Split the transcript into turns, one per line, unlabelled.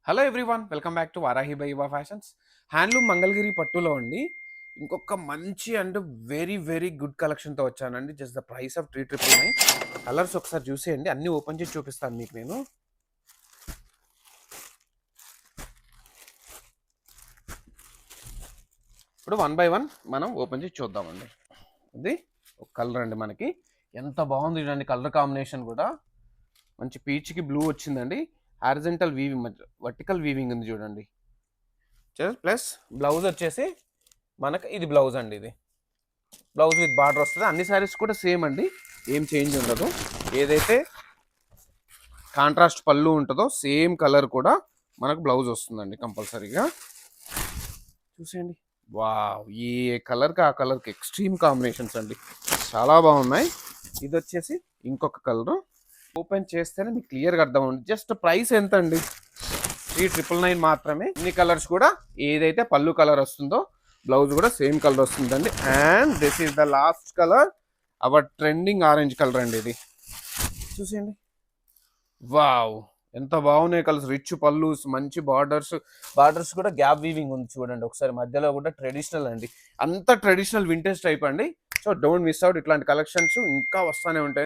Hello everyone, welcome back to Varahi by యువ fashions. Handloom Mangalagiri పట్టులో అండి ఇంకొక మంచి అండ్ వెరీ వెరీ గుడ్ కలెక్షన్తో వచ్చానండి. Just the price of 3,999. Colours ఒకసారి చూసేయండి, అన్ని ఓపెన్ చేసి చూపిస్తాను మీకు నేను. ఇప్పుడు వన్ బై వన్ మనం ఓపెన్ చేసి చూద్దామండి. ఇది ఒక కలర్ అండి, మనకి ఎంత బాగుంది చూడండి. కలర్ కాంబినేషన్ కూడా మంచి పీచ్కి బ్లూ వచ్చిందండి. హారిజంటల్ వీవింగ్, వర్టికల్ వీవింగ్ ఉంది చూడండి. ప్లస్ బ్లౌజ్ వచ్చేసి మనకి ఇది బ్లౌజ్ అండి. ఇది బ్లౌజ్ విత్ బార్డర్ వస్తుంది. అన్ని శారీస్ కూడా సేమ్ అండి, ఏం చేంజ్ ఉండదు. ఏదైతే కాంట్రాస్ట్ పళ్ళు ఉంటుందో సేమ్ కలర్ కూడా మనకు బ్లౌజ్ వస్తుందండి కంపల్సరీగా. చూసేయండి, వావ్, ఏ కలర్కి ఆ కలర్కి ఎక్స్ట్రీమ్ కాంబినేషన్స్ అండి, చాలా బాగున్నాయి. ఇది వచ్చేసి ఇంకొక కలర్. ఓపెన్ చేస్తేనే మీకు క్లియర్గా అర్థం అవుతుంది. జస్ట్ ప్రైస్ ఎంత అండి? 3,999 మాత్రమే. ఇన్ని కలర్స్ కూడా ఏదైతే పళ్ళు కలర్ వస్తుందో బ్లౌజ్ కూడా సేమ్ కలర్ వస్తుందండి. And this is the last colour, our trending orange colour అండి. ఇది చూసేయండి, వావ్, ఎంత బాగున్నాయి కలర్స్. రిచ్ పళ్ళు, మంచి బార్డర్స్ కూడా గ్యాప్ వీవింగ్ ఉంది చూడండి. ఒకసారి మధ్యలో కూడా ట్రెడిషనల్ అండి, అంత ట్రెడిషనల్ వింటేజ్ టైప్ అండి. సో డోంట్ మిస్ అవుట్, ఇట్లాంటి కలెక్షన్స్ ఇంకా వస్తూనే ఉంటాయి.